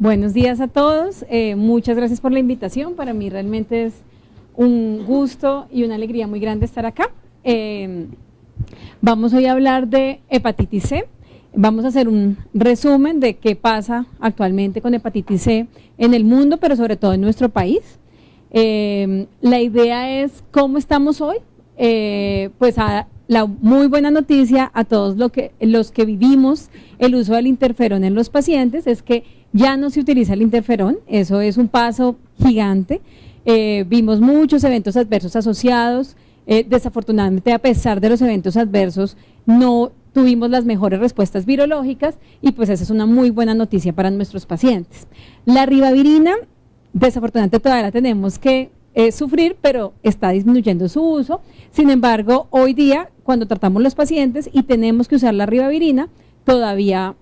Buenos días a todos, muchas gracias por la invitación. Para mí realmente es un gusto y una alegría muy grande estar acá. Vamos hoy a hablar de hepatitis C. Vamos a hacer un resumen de qué pasa actualmente con hepatitis C en el mundo, pero sobre todo en nuestro país. La idea es cómo estamos hoy, la muy buena noticia a todos los que vivimos el uso del interferón en los pacientes es que ya no se utiliza el interferón. Eso es un paso gigante. Vimos muchos eventos adversos asociados. Desafortunadamente, a pesar de los eventos adversos, no tuvimos las mejores respuestas virológicas y pues esa es una muy buena noticia para nuestros pacientes. La ribavirina, desafortunadamente todavía la tenemos que sufrir, pero está disminuyendo su uso. Sin embargo, hoy día, cuando tratamos los pacientes y tenemos que usar la ribavirina, todavía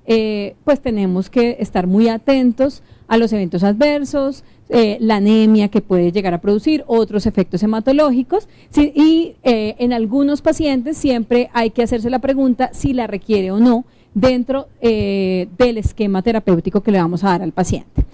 pues tenemos que estar muy atentos a los eventos adversos, la anemia que puede llegar a producir, otros efectos hematológicos, y en algunos pacientes siempre hay que hacerse la pregunta si la requiere o no dentro del esquema terapéutico que le vamos a dar al paciente.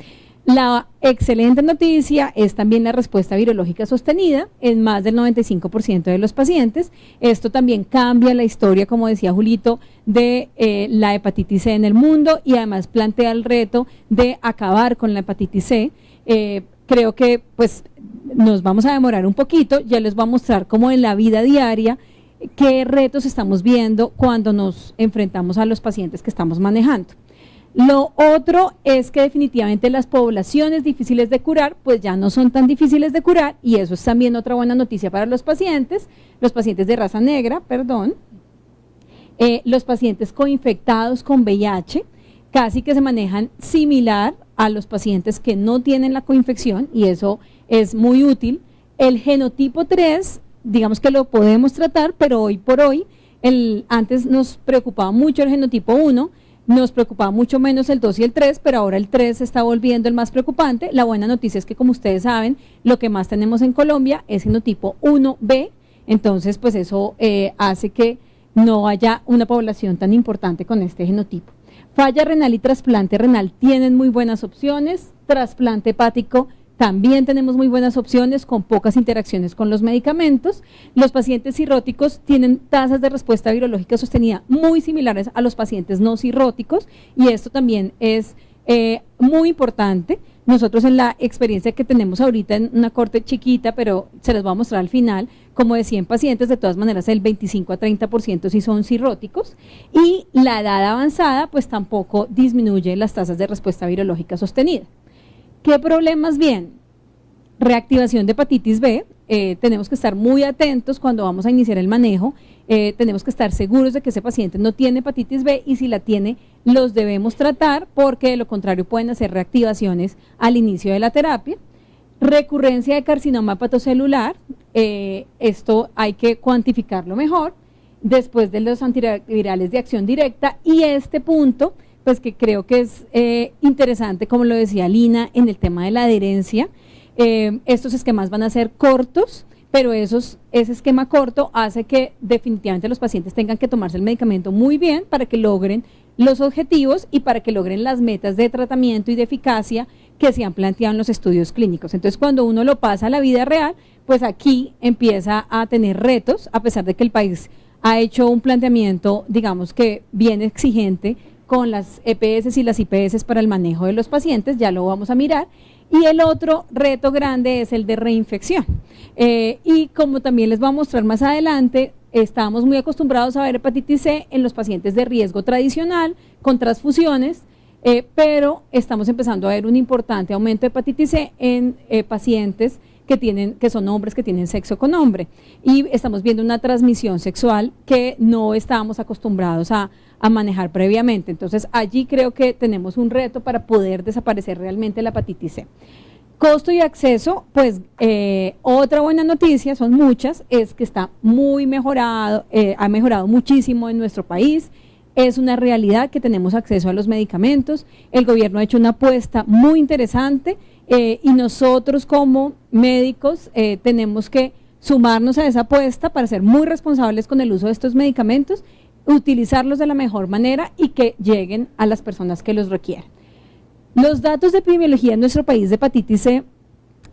La excelente noticia es también la respuesta virológica sostenida en más del 95% de los pacientes. Esto también cambia la historia, como decía Julito, de la hepatitis C en el mundo y además plantea el reto de acabar con la hepatitis C. Creo que pues nos vamos a demorar un poquito, ya les voy a mostrar cómo en la vida diaria qué retos estamos viendo cuando nos enfrentamos a los pacientes que estamos manejando. Lo otro es que definitivamente las poblaciones difíciles de curar, pues ya no son tan difíciles de curar, y eso es también otra buena noticia para los pacientes de raza negra, los pacientes coinfectados con VIH, casi que se manejan similar a los pacientes que no tienen la coinfección, y eso es muy útil. El genotipo 3, digamos que lo podemos tratar, pero hoy por hoy, antes nos preocupaba mucho el genotipo 1, nos preocupaba mucho menos el 2 y el 3, pero ahora el 3 se está volviendo el más preocupante. La buena noticia es que, como ustedes saben, lo que más tenemos en Colombia es genotipo 1B, entonces pues eso hace que no haya una población tan importante con este genotipo. Falla renal y trasplante renal tienen muy buenas opciones, trasplante hepático también tenemos muy buenas opciones con pocas interacciones con los medicamentos. Los pacientes cirróticos tienen tasas de respuesta virológica sostenida muy similares a los pacientes no cirróticos, y esto también es muy importante. Nosotros en la experiencia que tenemos ahorita en una corte chiquita, pero se les va a mostrar al final, como de 100 pacientes, de todas maneras el 25 a 30% sí son cirróticos, y la edad avanzada pues tampoco disminuye las tasas de respuesta virológica sostenida. ¿Qué problemas vienen? Reactivación de hepatitis B, tenemos que estar muy atentos cuando vamos a iniciar el manejo, tenemos que estar seguros de que ese paciente no tiene hepatitis B, y si la tiene los debemos tratar, porque de lo contrario pueden hacer reactivaciones al inicio de la terapia. Recurrencia de carcinoma hepatocelular, esto hay que cuantificarlo mejor, después de los antirretrovirales de acción directa, y este punto pues que creo que es interesante, como lo decía Lina, en el tema de la adherencia. Estos esquemas van a ser cortos, pero ese esquema corto hace que definitivamente los pacientes tengan que tomarse el medicamento muy bien para que logren los objetivos y para que logren las metas de tratamiento y de eficacia que se han planteado en los estudios clínicos. Entonces, cuando uno lo pasa a la vida real, pues aquí empieza a tener retos, a pesar de que el país ha hecho un planteamiento, digamos que bien exigente, con las EPS y las IPS para el manejo de los pacientes, ya lo vamos a mirar. Y el otro reto grande es el de reinfección. Y como también les voy a mostrar más adelante, estamos muy acostumbrados a ver hepatitis C en los pacientes de riesgo tradicional, con transfusiones, pero estamos empezando a ver un importante aumento de hepatitis C en pacientes que son hombres que tienen sexo con hombre, y estamos viendo una transmisión sexual que no estábamos acostumbrados a manejar previamente. Entonces allí creo que tenemos un reto para poder desaparecer realmente la hepatitis C. Costo y acceso, pues otra buena noticia, son muchas, es que está muy mejorado, ha mejorado muchísimo en nuestro país. Es una realidad que tenemos acceso a los medicamentos. El gobierno ha hecho una apuesta muy interesante, y nosotros como médicos tenemos que sumarnos a esa apuesta para ser muy responsables con el uso de estos medicamentos, utilizarlos de la mejor manera y que lleguen a las personas que los requieren. Los datos de epidemiología en nuestro país de hepatitis C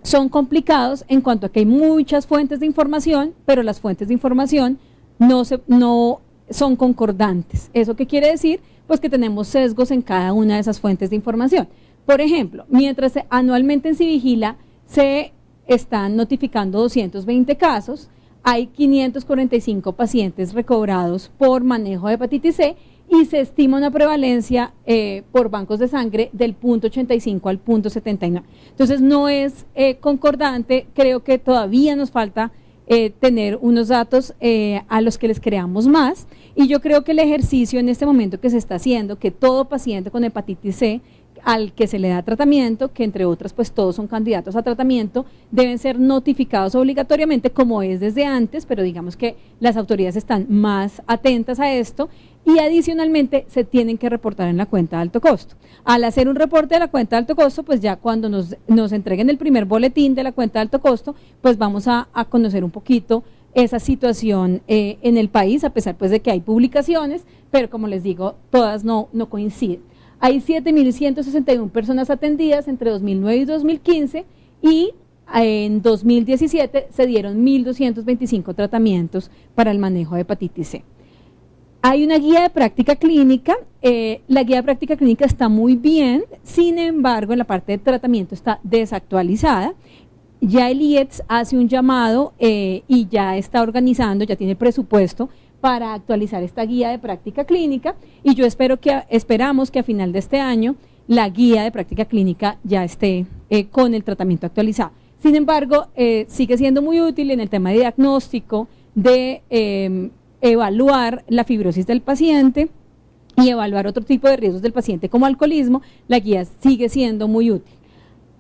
son complicados en cuanto a que hay muchas fuentes de información, pero las fuentes de información no son concordantes. ¿Eso qué quiere decir? Pues que tenemos sesgos en cada una de esas fuentes de información. Por ejemplo, mientras anualmente en Civigila se están notificando 220 casos, hay 545 pacientes recobrados por manejo de hepatitis C y se estima una prevalencia por bancos de sangre del 0.85 al 0.79. Entonces no es concordante, creo que todavía nos falta tener unos datos a los que les creamos más, y yo creo que el ejercicio en este momento que se está haciendo, que todo paciente con hepatitis C al que se le da tratamiento, que entre otras pues todos son candidatos a tratamiento, deben ser notificados obligatoriamente como es desde antes, pero digamos que las autoridades están más atentas a esto y adicionalmente se tienen que reportar en la cuenta de alto costo. Al hacer un reporte de la cuenta de alto costo, pues ya cuando nos entreguen el primer boletín de la cuenta de alto costo, pues vamos a conocer un poquito esa situación en el país, a pesar pues de que hay publicaciones, pero como les digo, todas no coinciden. Hay 7.161 personas atendidas entre 2009 y 2015 y en 2017 se dieron 1.225 tratamientos para el manejo de hepatitis C. Hay una guía de práctica clínica, la guía de práctica clínica está muy bien, sin embargo en la parte de tratamiento está desactualizada. Ya el IETS hace un llamado y ya está organizando, ya tiene presupuesto para actualizar esta guía de práctica clínica, y yo esperamos que a final de este año la guía de práctica clínica ya esté con el tratamiento actualizado. Sin embargo, sigue siendo muy útil en el tema de diagnóstico, de evaluar la fibrosis del paciente y evaluar otro tipo de riesgos del paciente como alcoholismo. La guía sigue siendo muy útil.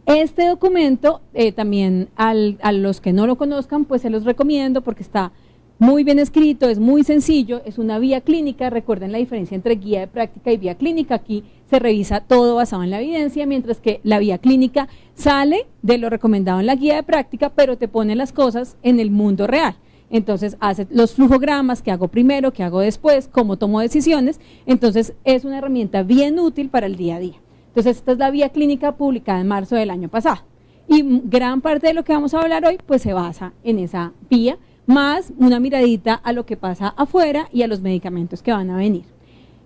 Este documento también a los que no lo conozcan, pues se los recomiendo porque está muy bien escrito, es muy sencillo, es una vía clínica. Recuerden la diferencia entre guía de práctica y vía clínica. Aquí se revisa todo basado en la evidencia, mientras que la vía clínica sale de lo recomendado en la guía de práctica, pero te pone las cosas en el mundo real. Entonces hace los flujogramas, qué hago primero, qué hago después, cómo tomo decisiones. Entonces es una herramienta bien útil para el día a día. Entonces esta es la vía clínica publicada en marzo del año pasado. Y gran parte de lo que vamos a hablar hoy pues se basa en esa vía, más una miradita a lo que pasa afuera y a los medicamentos que van a venir.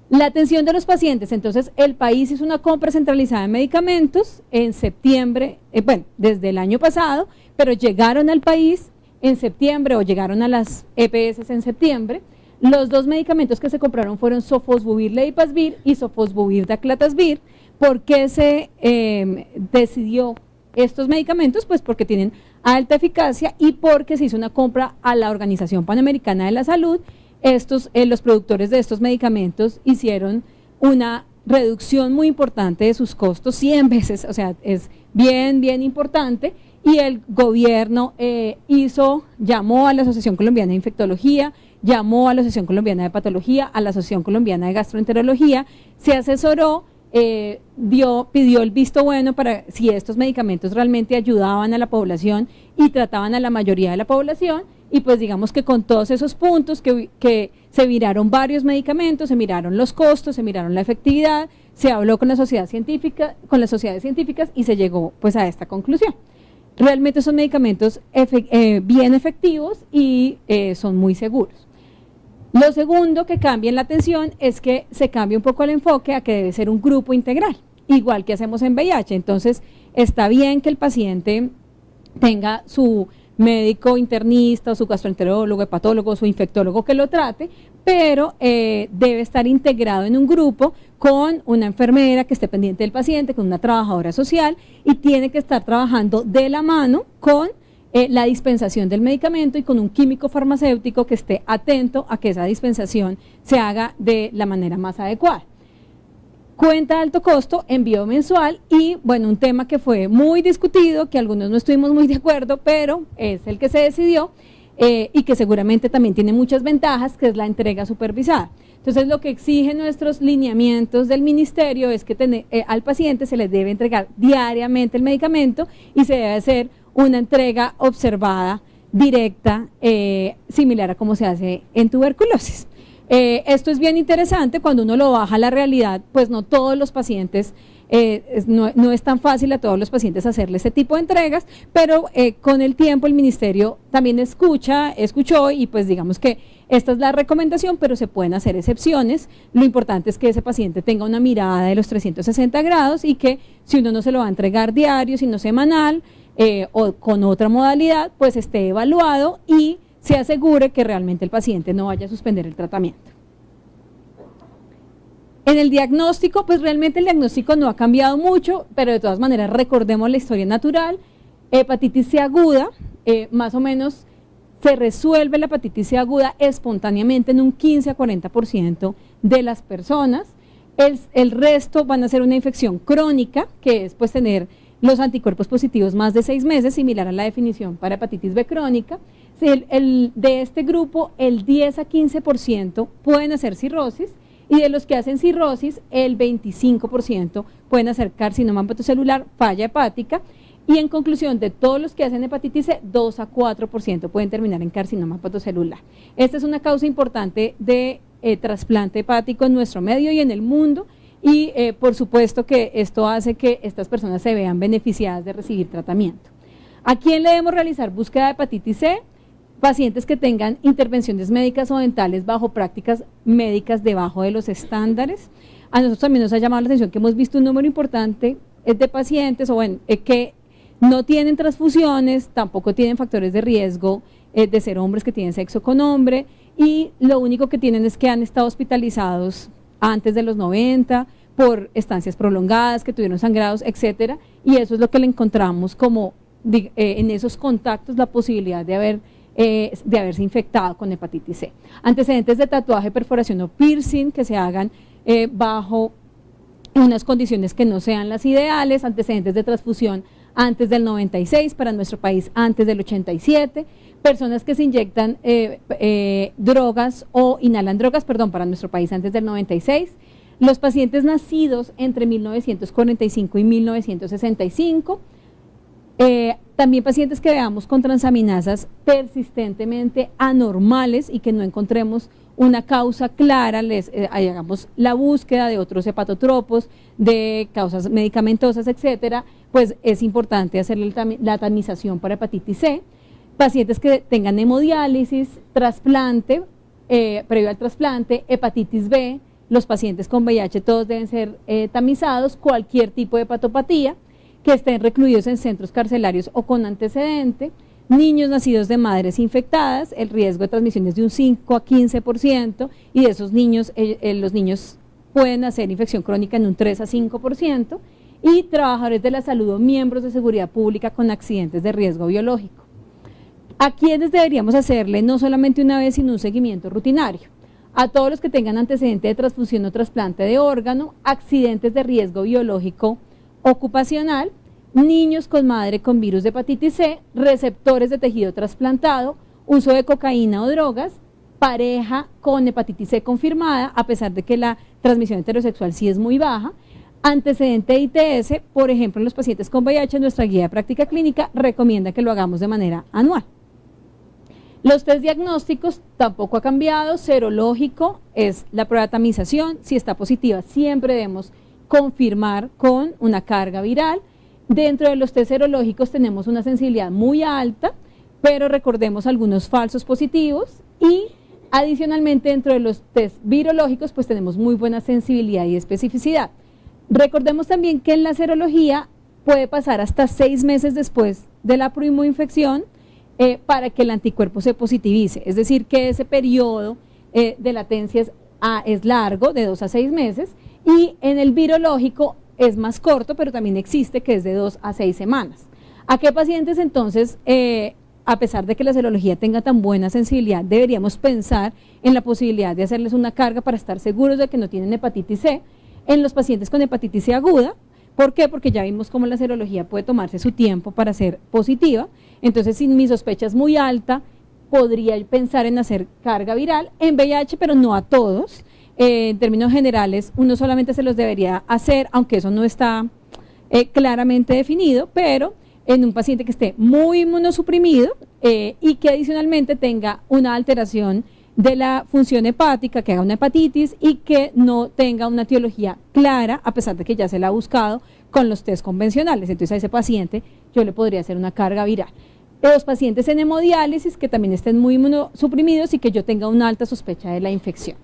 La atención de los pacientes, entonces el país hizo una compra centralizada de medicamentos en septiembre, desde el año pasado, pero llegaron al país en septiembre o llegaron a las EPS en septiembre. Los dos medicamentos que se compraron fueron sofosbuvir-leipasvir y sofosbuvir-daclatasvir. ¿Por qué se decidió estos medicamentos? Pues porque tienen alta eficacia y porque se hizo una compra a la Organización Panamericana de la Salud. Los productores de estos medicamentos hicieron una reducción muy importante de sus costos, 100 veces, o sea, es bien importante, y el gobierno llamó a la Asociación Colombiana de Infectología, llamó a la Asociación Colombiana de Patología, a la Asociación Colombiana de Gastroenterología, se asesoró, pidió el visto bueno para si estos medicamentos realmente ayudaban a la población y trataban a la mayoría de la población, y pues digamos que con todos esos puntos que se miraron varios medicamentos, se miraron los costos, se miraron la efectividad, se habló con la sociedad científica, con las sociedades científicas y se llegó pues a esta conclusión. Realmente son medicamentos bien efectivos y son muy seguros. Lo segundo que cambia en la atención es que se cambia un poco el enfoque a que debe ser un grupo integral, igual que hacemos en VIH. Entonces, está bien que el paciente tenga su médico internista, su gastroenterólogo, hepatólogo, su infectólogo que lo trate, pero debe estar integrado en un grupo con una enfermera que esté pendiente del paciente, con una trabajadora social, y tiene que estar trabajando de la mano con la dispensación del medicamento y con un químico farmacéutico que esté atento a que esa dispensación se haga de la manera más adecuada. Cuenta de alto costo, envío mensual y bueno, un tema que fue muy discutido, que algunos no estuvimos muy de acuerdo, pero es el que se decidió y que seguramente también tiene muchas ventajas, que es la entrega supervisada. Entonces lo que exigen nuestros lineamientos del ministerio es que al paciente se le debe entregar diariamente el medicamento y se debe hacer una entrega observada, directa, similar a como se hace en tuberculosis. Esto es bien interesante cuando uno lo baja a la realidad, pues no todos los pacientes No es tan fácil a todos los pacientes hacerle este tipo de entregas, pero con el tiempo el ministerio también escuchó y pues digamos que esta es la recomendación, pero se pueden hacer excepciones. Lo importante es que ese paciente tenga una mirada de los 360 grados y que si uno no se lo va a entregar diario, sino semanal o con otra modalidad, pues esté evaluado y se asegure que realmente el paciente no vaya a suspender el tratamiento. En el diagnóstico, pues realmente el diagnóstico no ha cambiado mucho, pero de todas maneras recordemos la historia natural. Hepatitis C aguda, más o menos se resuelve la hepatitis C aguda espontáneamente en un 15 a 40% de las personas. El resto van a ser una infección crónica, que es pues tener los anticuerpos positivos más de 6 meses, similar a la definición para hepatitis B crónica. De este grupo, el 10 a 15% pueden hacer cirrosis, y de los que hacen cirrosis, el 25% pueden hacer carcinoma hepatocelular, falla hepática, y en conclusión, de todos los que hacen hepatitis C, 2 a 4% pueden terminar en carcinoma hepatocelular. Esta es una causa importante de trasplante hepático en nuestro medio y en el mundo, y por supuesto que esto hace que estas personas se vean beneficiadas de recibir tratamiento. ¿A quién le debemos realizar búsqueda de hepatitis C? Pacientes que tengan intervenciones médicas o dentales bajo prácticas médicas debajo de los estándares. A nosotros también nos ha llamado la atención que hemos visto un número importante de pacientes que no tienen transfusiones, tampoco tienen factores de riesgo de ser hombres que tienen sexo con hombre, y lo único que tienen es que han estado hospitalizados antes de los 90 por estancias prolongadas, que tuvieron sangrados, etcétera, y eso es lo que le encontramos como en esos contactos la posibilidad de haberse infectado con hepatitis C. Antecedentes de tatuaje, perforación o piercing que se hagan bajo unas condiciones que no sean las ideales, antecedentes de transfusión antes del 96, para nuestro país antes del 87, personas que se inyectan drogas o inhalan drogas, para nuestro país antes del 96, los pacientes nacidos entre 1945 y 1965, también pacientes que veamos con transaminasas persistentemente anormales y que no encontremos una causa clara, hagamos la búsqueda de otros hepatotropos, de causas medicamentosas, etcétera, pues es importante hacerle la tamización para hepatitis C. Pacientes que tengan hemodiálisis, trasplante, previo al trasplante, hepatitis B, los pacientes con VIH todos deben ser tamizados, cualquier tipo de hepatopatía, que estén recluidos en centros carcelarios o con antecedente, niños nacidos de madres infectadas, el riesgo de transmisión es de un 5 a 15%, y de esos niños, los niños pueden hacer infección crónica en un 3 a 5%, y trabajadores de la salud o miembros de seguridad pública con accidentes de riesgo biológico. ¿A quiénes deberíamos hacerle no solamente una vez, sino un seguimiento rutinario? A todos los que tengan antecedente de transfusión o trasplante de órgano, accidentes de riesgo biológico ocupacional, niños con madre con virus de hepatitis C, receptores de tejido trasplantado, uso de cocaína o drogas, pareja con hepatitis C confirmada, a pesar de que la transmisión heterosexual sí es muy baja, antecedente de ITS, por ejemplo, en los pacientes con VIH, nuestra guía de práctica clínica recomienda que lo hagamos de manera anual. Los test diagnósticos tampoco ha cambiado, serológico es la prueba de tamización, si está positiva siempre debemos confirmar con una carga viral. Dentro de los test serológicos tenemos una sensibilidad muy alta, pero recordemos algunos falsos positivos, y adicionalmente dentro de los test virológicos pues tenemos muy buena sensibilidad y especificidad. Recordemos también que en la serología puede pasar hasta 6 meses después de la primoinfección para que el anticuerpo se positivice, es decir que ese periodo de latencia es largo, de 2 a 6 meses, y en el virológico es más corto, pero también existe que es de 2 a 6 semanas. ¿A qué pacientes entonces, a pesar de que la serología tenga tan buena sensibilidad, deberíamos pensar en la posibilidad de hacerles una carga para estar seguros de que no tienen hepatitis C? En los pacientes con hepatitis C aguda. ¿Por qué? Porque ya vimos cómo la serología puede tomarse su tiempo para ser positiva. Entonces, si mi sospecha es muy alta, podría pensar en hacer carga viral en VIH, pero no a todos. En términos generales, uno solamente se los debería hacer, aunque eso no está claramente definido, pero en un paciente que esté muy inmunosuprimido y que adicionalmente tenga una alteración de la función hepática, que haga una hepatitis y que no tenga una etiología clara, a pesar de que ya se la ha buscado con los test convencionales. Entonces a ese paciente yo le podría hacer una carga viral. Los pacientes en hemodiálisis que también estén muy inmunosuprimidos y que yo tenga una alta sospecha de la infección.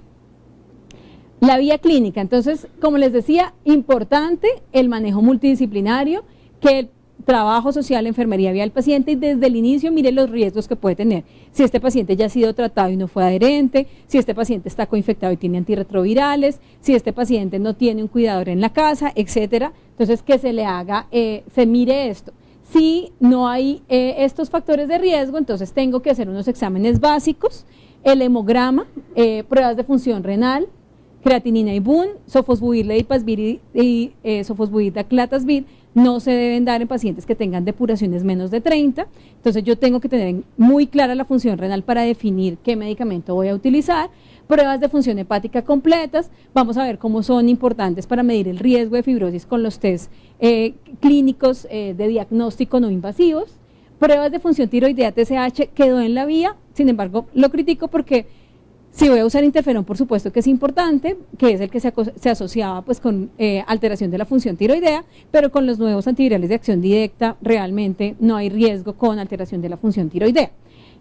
La vía clínica, entonces, como les decía, importante el manejo multidisciplinario, que el trabajo social, enfermería vea al paciente y desde el inicio mire los riesgos que puede tener. Si este paciente ya ha sido tratado y no fue adherente, si este paciente está coinfectado y tiene antirretrovirales, si este paciente no tiene un cuidador en la casa, etcétera. Entonces, que se le haga, se mire esto. Si no hay estos factores de riesgo, entonces tengo que hacer unos exámenes básicos, el hemograma, pruebas de función renal, creatinina y BUN, sofosbuvir, leipasvir y sofosbuvir, daclatasvir, no se deben dar en pacientes que tengan depuraciones menos de 30, entonces yo tengo que tener muy clara la función renal para definir qué medicamento voy a utilizar. Pruebas de función hepática completas, vamos a ver cómo son importantes para medir el riesgo de fibrosis con los test clínicos de diagnóstico no invasivos. Pruebas de función tiroidea TSH quedó en la vía, sin embargo lo critico porque si voy a usar interferón, por supuesto que es importante, que es el que se asociaba pues con alteración de la función tiroidea, pero con los nuevos antivirales de acción directa realmente no hay riesgo con alteración de la función tiroidea.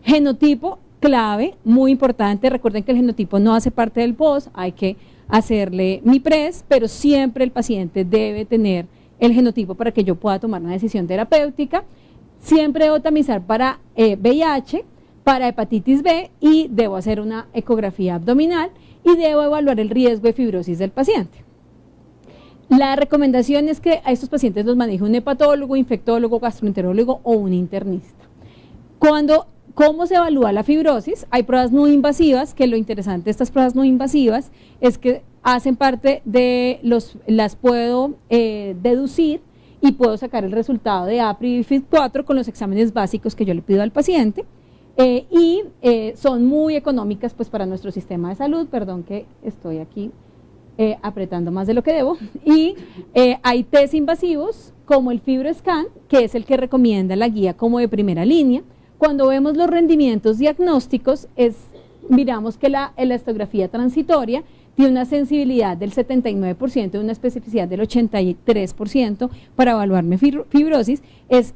Genotipo, clave, muy importante, recuerden que el genotipo no hace parte del POS, hay que hacerle MIPRES, pero siempre el paciente debe tener el genotipo para que yo pueda tomar una decisión terapéutica. Siempre debo tamizar para VIH, para hepatitis B y debo hacer una ecografía abdominal y debo evaluar el riesgo de fibrosis del paciente. La recomendación es que a estos pacientes los maneje un hepatólogo, infectólogo, gastroenterólogo o un internista. ¿Cómo se evalúa la fibrosis? Hay pruebas no invasivas, que lo interesante de estas pruebas no invasivas es que hacen parte de las puedo deducir y puedo sacar el resultado de APRI y FIT4 con los exámenes básicos que yo le pido al paciente. Son muy económicas pues para nuestro sistema de salud, perdón que estoy aquí apretando más de lo que debo, y hay test invasivos como el FibroScan, que es el que recomienda la guía como de primera línea. Cuando vemos los rendimientos diagnósticos, miramos que la elastografía transitoria tiene una sensibilidad del 79% y una especificidad del 83% para evaluarme fibrosis, es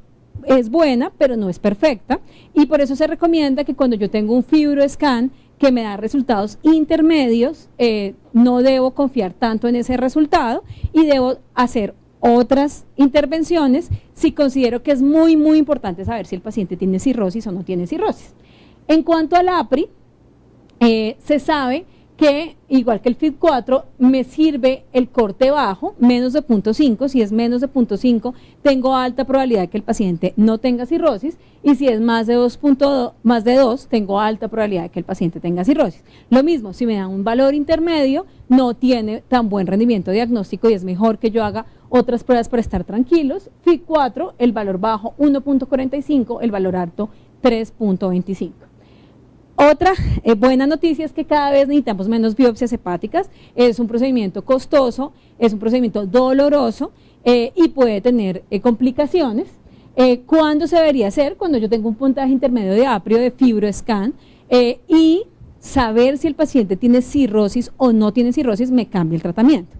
buena, pero no es perfecta, y por eso se recomienda que cuando yo tengo un FibroScan que me da resultados intermedios, no debo confiar tanto en ese resultado y debo hacer otras intervenciones si considero que es muy, muy importante saber si el paciente tiene cirrosis o no tiene cirrosis. En cuanto al APRI, se sabe que igual que el FIT4 me sirve el corte bajo, menos de 0.5, si es menos de 0.5 tengo alta probabilidad de que el paciente no tenga cirrosis y si es más de 2 tengo alta probabilidad de que el paciente tenga cirrosis. Lo mismo, si me dan un valor intermedio no tiene tan buen rendimiento diagnóstico y es mejor que yo haga otras pruebas para estar tranquilos. FIT4, el valor bajo 1.45, el valor alto 3.25. Otra buena noticia es que cada vez necesitamos menos biopsias hepáticas, es un procedimiento costoso, es un procedimiento doloroso y puede tener complicaciones. ¿Cuándo se debería hacer? Cuando yo tengo un puntaje intermedio de APRI o de FibroScan y saber si el paciente tiene cirrosis o no tiene cirrosis me cambia el tratamiento.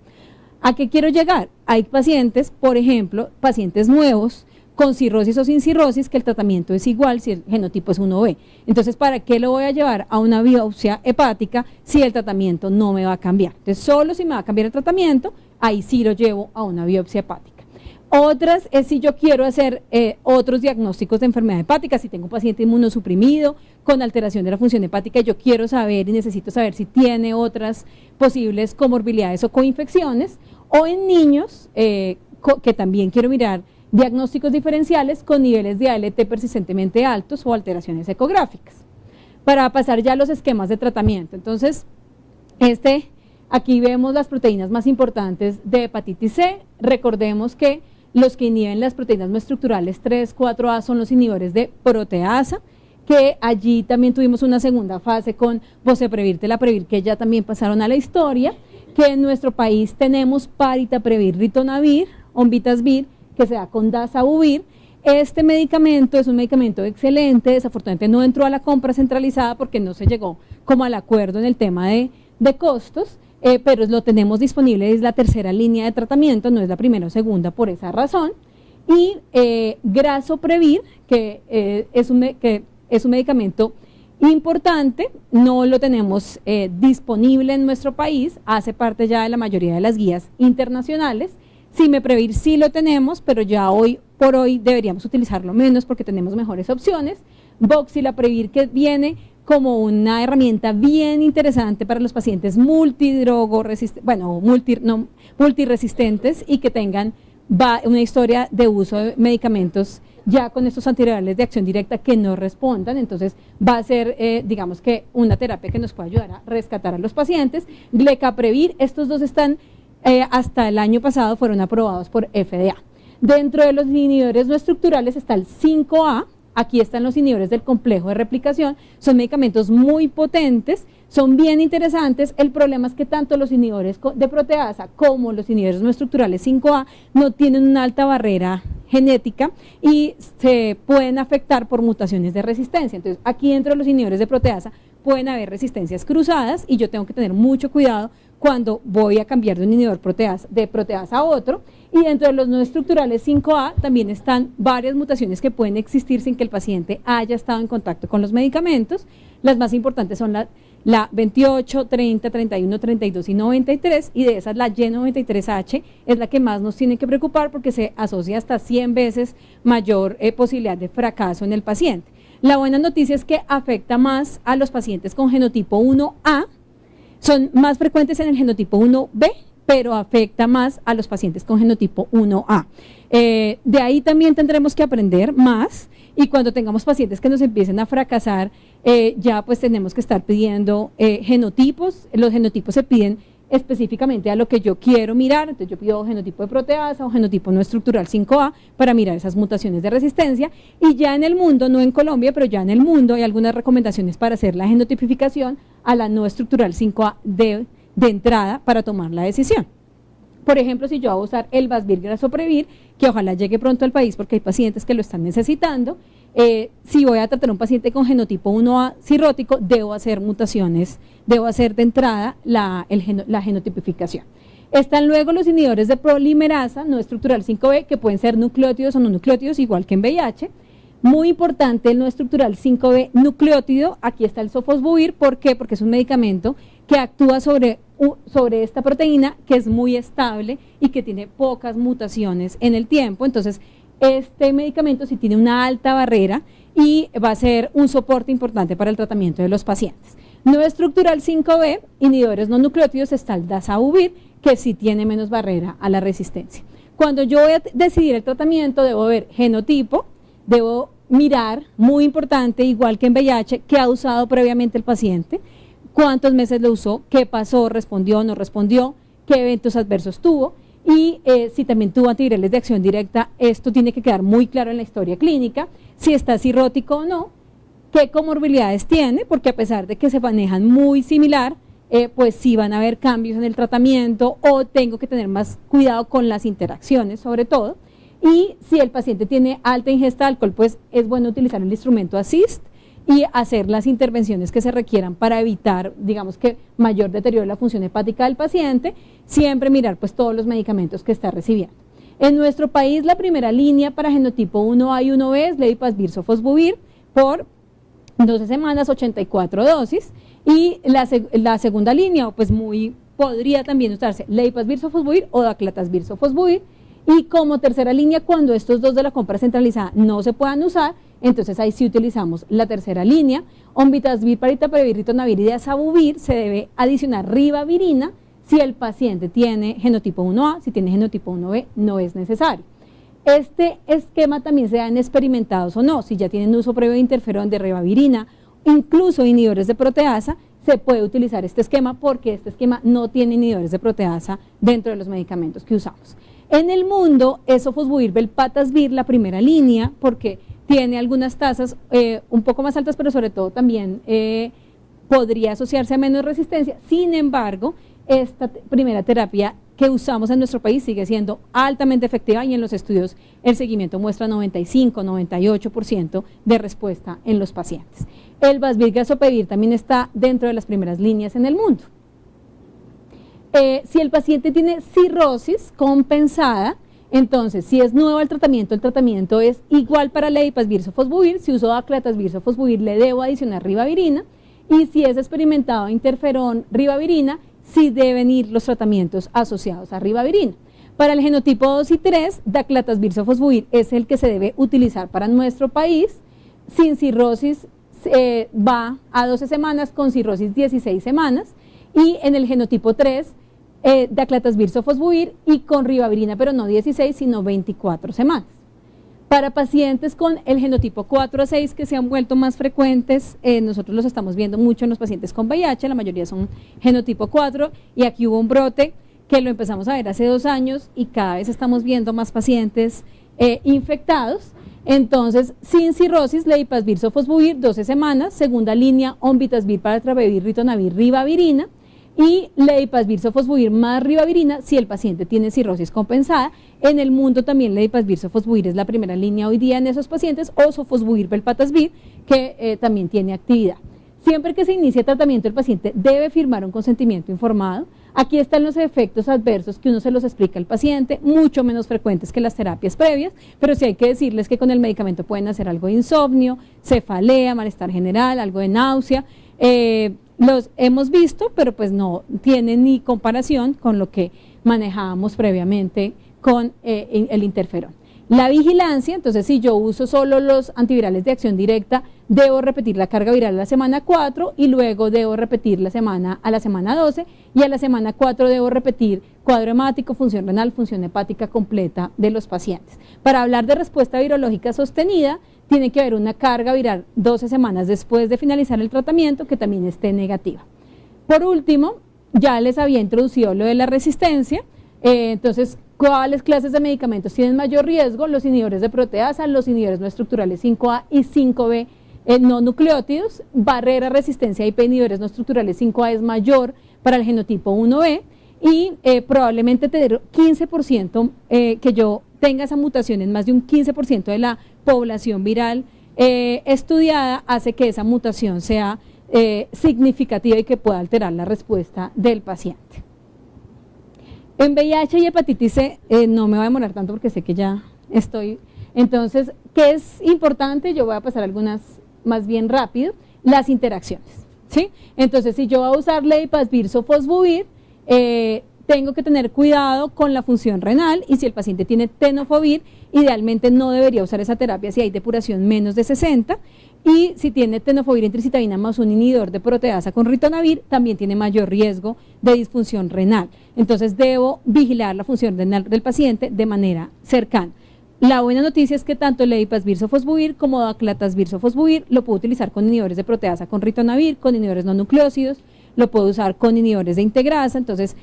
¿A qué quiero llegar? Hay pacientes, por ejemplo, pacientes nuevos, con cirrosis o sin cirrosis, que el tratamiento es igual si el genotipo es 1B. Entonces, ¿para qué lo voy a llevar a una biopsia hepática si el tratamiento no me va a cambiar? Entonces, solo si me va a cambiar el tratamiento, ahí sí lo llevo a una biopsia hepática. Otras es si yo quiero hacer otros diagnósticos de enfermedad hepática, si tengo un paciente inmunosuprimido con alteración de la función hepática, yo quiero saber y necesito saber si tiene otras posibles comorbilidades o coinfecciones, o en niños que también quiero mirar diagnósticos diferenciales con niveles de ALT persistentemente altos o alteraciones ecográficas. Para pasar ya a los esquemas de tratamiento, entonces, aquí vemos las proteínas más importantes de hepatitis C. Recordemos que los que inhiben las proteínas no estructurales 3, 4A son los inhibidores de proteasa, que allí también tuvimos una segunda fase con Boceprevir, Telaprevir, que ya también pasaron a la historia, que en nuestro país tenemos Paritaprevir, Ritonavir, Onvitasvir, que se da con Dazabuvir, este medicamento es un medicamento excelente, desafortunadamente no entró a la compra centralizada porque no se llegó como al acuerdo en el tema de costos, pero lo tenemos disponible, es la tercera línea de tratamiento, no es la primera o segunda por esa razón. Y Grasoprevir, que es un medicamento importante, no lo tenemos disponible en nuestro país, hace parte ya de la mayoría de las guías internacionales. Simeprevir sí lo tenemos, pero ya hoy por hoy deberíamos utilizarlo menos porque tenemos mejores opciones. Voxilaprevir, que viene como una herramienta bien interesante para los pacientes multiresistentes y que tengan una historia de uso de medicamentos ya con estos antivirales de acción directa que no respondan, entonces va a ser, digamos que una terapia que nos puede ayudar a rescatar a los pacientes. Glecaprevir, estos dos están, hasta el año pasado fueron aprobados por FDA. Dentro de los inhibidores no estructurales está el 5A, aquí están los inhibidores del complejo de replicación, son medicamentos muy potentes, son bien interesantes. El problema es que tanto los inhibidores de proteasa como los inhibidores no estructurales 5A no tienen una alta barrera genética y se pueden afectar por mutaciones de resistencia. Entonces, aquí dentro de los inhibidores de proteasa pueden haber resistencias cruzadas y yo tengo que tener mucho cuidado cuando voy a cambiar de un inhibidor de proteasa a otro. Y dentro de los no estructurales 5A también están varias mutaciones que pueden existir sin que el paciente haya estado en contacto con los medicamentos. Las más importantes son la 28, 30, 31, 32 y 93, y de esas la Y93H es la que más nos tiene que preocupar porque se asocia hasta 100 veces mayor posibilidad de fracaso en el paciente. La buena noticia es que afecta más a los pacientes con genotipo 1A, son más frecuentes en el genotipo 1B, pero afecta más a los pacientes con genotipo 1A. De ahí también tendremos que aprender más, y cuando tengamos pacientes que nos empiecen a fracasar, ya pues tenemos que estar pidiendo genotipos. Los genotipos se piden específicamente a lo que yo quiero mirar, entonces yo pido genotipo de proteasa o genotipo no estructural 5A para mirar esas mutaciones de resistencia, y ya en el mundo, no en Colombia, pero ya en el mundo hay algunas recomendaciones para hacer la genotipificación a la no estructural 5A de entrada para tomar la decisión. Por ejemplo, si yo voy a usar el Vasbir Grasoprevir, que ojalá llegue pronto al país porque hay pacientes que lo están necesitando, si voy a tratar a un paciente con genotipo 1A cirrótico, debo hacer mutaciones, debo hacer de entrada la genotipificación. Están luego los inhibidores de polimerasa no estructural 5B, que pueden ser nucleótidos o no nucleótidos, igual que en VIH. Muy importante el no estructural 5B nucleótido, aquí está el Sofosbuvir. ¿Por qué? Porque es un medicamento que actúa sobre esta proteína, que es muy estable y que tiene pocas mutaciones en el tiempo. Entonces, este medicamento sí tiene una alta barrera y va a ser un soporte importante para el tratamiento de los pacientes. No estructural 5B, inhibidores no nucleótidos, está el Dazabuvir, que sí tiene menos barrera a la resistencia. Cuando yo voy a decidir el tratamiento, debo ver genotipo, debo mirar, muy importante, igual que en VIH, qué ha usado previamente el paciente, cuántos meses lo usó, qué pasó, respondió, no respondió, qué eventos adversos tuvo, y si también tuvo antivirales de acción directa. Esto tiene que quedar muy claro en la historia clínica, si está cirrótico o no, qué comorbilidades tiene, porque a pesar de que se manejan muy similar, pues sí van a haber cambios en el tratamiento, o tengo que tener más cuidado con las interacciones sobre todo. Y si el paciente tiene alta ingesta de alcohol, pues es bueno utilizar el instrumento ASSIST y hacer las intervenciones que se requieran para evitar, digamos, que mayor deterioro de la función hepática del paciente. Siempre mirar pues todos los medicamentos que está recibiendo. En nuestro país la primera línea para genotipo 1A y 1B es Leipasvir Sofosbuvir por 12 semanas, 84 dosis, y la segunda línea pues podría también usarse Leipasvir Sofosbuvir o Daclatasvir Sofosbuvir. Y como tercera línea, cuando estos dos de la compra centralizada no se puedan usar, entonces ahí sí utilizamos la tercera línea. Onvitasvir, Paritaprevir, Ritonavir y Dazabuvir, se debe adicionar ribavirina si el paciente tiene genotipo 1A, si tiene genotipo 1B no es necesario. Este esquema también se da en experimentados o no, si ya tienen uso previo de interferón, de ribavirina, incluso inhibidores de proteasa, se puede utilizar este esquema porque este esquema no tiene inhibidores de proteasa dentro de los medicamentos que usamos. En el mundo es Sofosbuvir Velpatasvir la primera línea porque tiene algunas tasas un poco más altas, pero sobre todo también podría asociarse a menos resistencia. Sin embargo, esta primera terapia que usamos en nuestro país sigue siendo altamente efectiva y en los estudios el seguimiento muestra 95-98% de respuesta en los pacientes. El Vasbir-Gasopevir también está dentro de las primeras líneas en el mundo. Si el paciente tiene cirrosis compensada, entonces si es nuevo el tratamiento es igual para la Leipasvir-Sofosbuvir. Si uso Aclatasvir-Sofosbuvir le debo adicionar ribavirina, y si es experimentado interferón ribavirina, sí deben ir los tratamientos asociados a ribavirina. Para el genotipo 2 y 3, Daclatasvir-Sofosbuvir es el que se debe utilizar para nuestro país. Sin cirrosis va a 12 semanas, con cirrosis 16 semanas, y en el genotipo 3, Daclatasvir-Sofosbuvir y con ribavirina, pero no 16, sino 24 semanas. Para pacientes con el genotipo 4 a 6 que se han vuelto más frecuentes, nosotros los estamos viendo mucho en los pacientes con VIH, la mayoría son genotipo 4, y aquí hubo un brote que lo empezamos a ver hace 2 años y cada vez estamos viendo más pacientes infectados. Entonces, sin cirrosis, Leipasvir-Sofosbuvir 12 semanas, segunda línea, Onvitasvir, Paratrabevir, Ritonavir, ribavirina, y Leipasvir-Sofosbuvir más ribavirina si el paciente tiene cirrosis compensada. En el mundo también Leipasvir-Sofosbuvir es la primera línea hoy día en esos pacientes, o Sofosbuvir-Velpatasvir, que también tiene actividad. Siempre que se inicie tratamiento, el paciente debe firmar un consentimiento informado. Aquí están los efectos adversos que uno se los explica al paciente, mucho menos frecuentes que las terapias previas, pero sí hay que decirles que con el medicamento pueden hacer algo de insomnio, cefalea, malestar general, algo de náusea. Los hemos visto, pero pues no tienen ni comparación con lo que manejábamos previamente con el interferón. La vigilancia, entonces si yo uso solo los antivirales de acción directa, debo repetir la carga viral a la semana 4 y luego debo repetir a la semana 12, y a la semana 4 debo repetir cuadro hemático, función renal, función hepática completa de los pacientes. Para hablar de respuesta virológica sostenida, tiene que haber una carga viral 12 semanas después de finalizar el tratamiento que también esté negativa. Por último, ya les había introducido lo de la resistencia. Entonces, ¿cuáles clases de medicamentos tienen mayor riesgo? Los inhibidores de proteasa, los inhibidores no estructurales 5A y 5B no nucleótidos. Barrera, resistencia a IP inhibidores no estructurales 5A es mayor para el genotipo 1B, y probablemente tener 15%, que yo tenga esa mutación en más de un 15% de la población viral estudiada, hace que esa mutación sea significativa y que pueda alterar la respuesta del paciente. En VIH y hepatitis C no me voy a demorar tanto porque sé que ya estoy. Entonces, ¿qué es importante? Yo voy a pasar algunas más bien rápido. Las interacciones, ¿sí? Entonces, si yo voy a usar Leipasvir-Sofosbuvir, tengo que tener cuidado con la función renal, y si el paciente tiene tenofovir, idealmente no debería usar esa terapia si hay depuración menos de 60, y si tiene tenofovir intricitabina más un inhibidor de proteasa con ritonavir, también tiene mayor riesgo de disfunción renal. Entonces debo vigilar la función renal del paciente de manera cercana. La buena noticia es que tanto Leipasvir-Sofosbuvir como Daclatasvir-Sofosbuvir lo puedo utilizar con inhibidores de proteasa con ritonavir, con inhibidores no nucleócidos, lo puedo usar con inhibidores de integrasa, entonces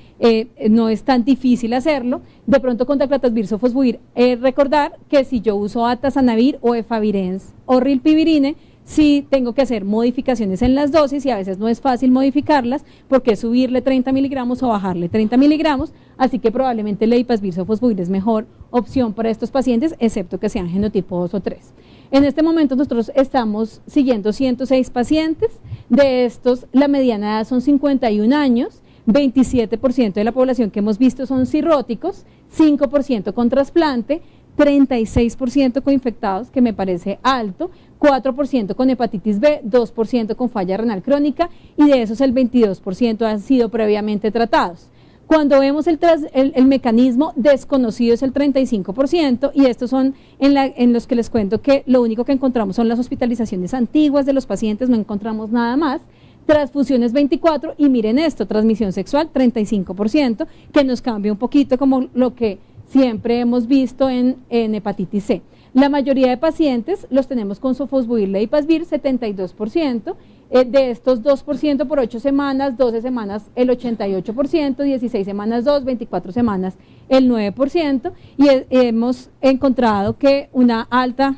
no es tan difícil hacerlo. De pronto con Daclatasvir-Sofosbuvir, recordar que si yo uso atazanavir o efavirenz o rilpivirine, sí tengo que hacer modificaciones en las dosis, y a veces no es fácil modificarlas porque es subirle 30 miligramos o bajarle 30 miligramos, así que probablemente Leipasvir-Sofosbuvir es mejor opción para estos pacientes, excepto que sean genotipo 2 o 3. En este momento nosotros estamos siguiendo 106 pacientes, de estos la mediana edad son 51 años, 27% de la población que hemos visto son cirróticos, 5% con trasplante, 36% con infectados, que me parece alto, 4% con hepatitis B, 2% con falla renal crónica, y de esos el 22% han sido previamente tratados. Cuando vemos el mecanismo desconocido es el 35%, y estos son en los que les cuento que lo único que encontramos son las hospitalizaciones antiguas de los pacientes, no encontramos nada más. Transfusiones 24, y miren esto, transmisión sexual 35%, que nos cambia un poquito como lo que siempre hemos visto en hepatitis C. La mayoría de pacientes los tenemos con Sofosbuvir, Leipasvir, 72%, de estos 2% por 8 semanas, 12 semanas el 88%, 16 semanas 2, 24 semanas el 9%, y hemos encontrado que una alta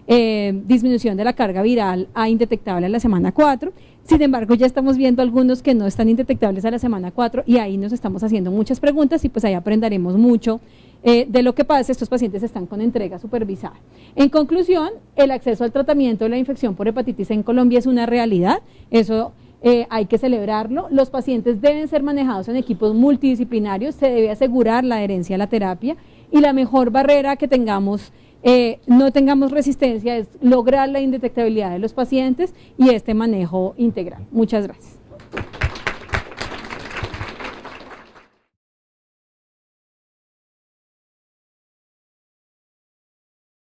disminución de la carga viral a indetectable a la semana 4. Sin embargo, ya estamos viendo algunos que no están indetectables a la semana 4 y ahí nos estamos haciendo muchas preguntas y pues ahí aprenderemos mucho de lo que pasa. Estos pacientes están con entrega supervisada. En conclusión, el acceso al tratamiento de la infección por hepatitis C en Colombia es una realidad, eso hay que celebrarlo. Los pacientes deben ser manejados en equipos multidisciplinarios, se debe asegurar la adherencia a la terapia y la mejor barrera que tengamos no tengamos resistencia es lograr la indetectabilidad de los pacientes y este manejo integral. Muchas gracias.